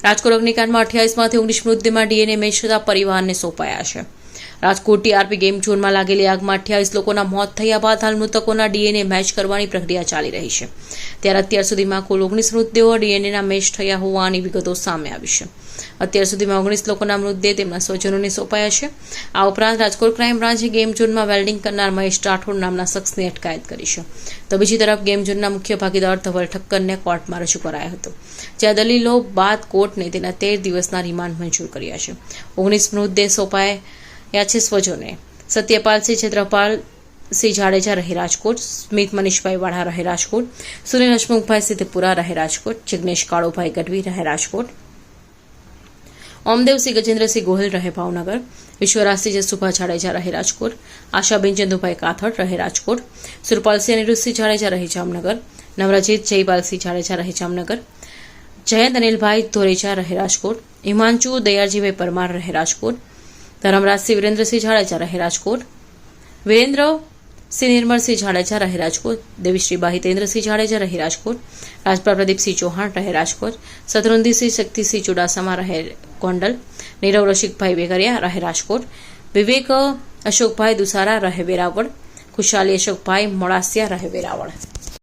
Rajkot અગ્નિકાંડમાં 28માંથી 19 મૃતદેહમાં DNA match થતા પરિવારને સોંપાયા છે। રાજકોટ ટીઆરપી ગેમ ઝોનમાં લાગેલી આગમાં 28 લોકોના મોત થયા બાદ હાલ મૃતકોના ડીએનએ મેચ કરવાની પ્રક્રિયા ચાલી રહી છે। ત્યારે અત્યાર સુધીમાં કુલ 19 મૃતદેહો ડીએનએના મેચ થયા હોવાની વિગતો સામે આવી છે। અત્યાર સુધીમાં 19 લોકોના મૃતદેહ તેમના સ્વજનોને સોંપાયા છે। આ ઉપરાંત રાજકોટ ક્રાઇમ બ્રાન્ચે ગેમ ઝોનમાં વેલ્ડિંગ કરનાર મહેશ રાઠોડ નામના શખ્સની અટકાયત કરી છે। તો બીજી તરફ ગેમ ઝોનના મુખ્ય ભાગીદાર ધવલ ઠક્કરને કોર્ટમાં રજૂ કરાયો હતો, જ્યાં દલીલો બાદ કોર્ટને તેના 13 દિવસના રિમાન્ડ મંજૂર કર્યા છે। 19 મૃતદેહ સોંપાયા છે સ્વજનોને। સત્યપાલસિંહ છત્રપાલસિંહ જાડેજા રહે રાજકોટ, સ્મિત મનીષભાઈ વાળા રહે રાજકોટ, સુનિલ હસમુખભાઈ સિદ્ધપુરા રહે રાજકોટ, જિગ્નેશ કાળુભાઈ ગઢવી રહે રાજકોટ, ઓમદેવસિંહ ગજેન્દ્રસિંહ ગોહિલ રહે ભાવનગર, વિશ્વરાજસિંહ જસુભા જાડેજા રહે રાજકોટ, આશાબેન ચંદુભાઈ કાથડ રહે રાજકોટ, સુરપાલસિંહ અનિરુદ્ધસિંહ જાડેજા રહે જામનગર, નવરજીત જયપાલસિંહ જાડેજા રહે જામનગર, જયંત અનિલભાઈ ધોરેચા રહે રાજકોટ, હિમાંચુ દયાળજીભાઈ પરમાર રહે રાજકોટ, ધરમરાજસિંહ વિરેન્દ્રસિંહ જાડેજા રહે રાજકોટ, વિરેન્દ્રસિંહ નિર્મળસિંહ જાડેજા રહે રાજકોટ, દેવીશ્રીબા હિતેન્દ્રસિંહ જાડેજા રહે રાજકોટ, રાજપા પ્રદીપસિંહ ચૌહાણ રહે રાજકોટ, શત્રુંધીસિંહ શક્તિસિંહ ચુડાસમા રહે ગોંડલ, નીરવ રસિકભાઈ વેગરિયા રહે રાજકોટ, વિવેક અશોકભાઈ દુસારા રહે વેરાવળ, ખુશાલી અશોકભાઈ મોડાસિયા રહે વેરાવળ।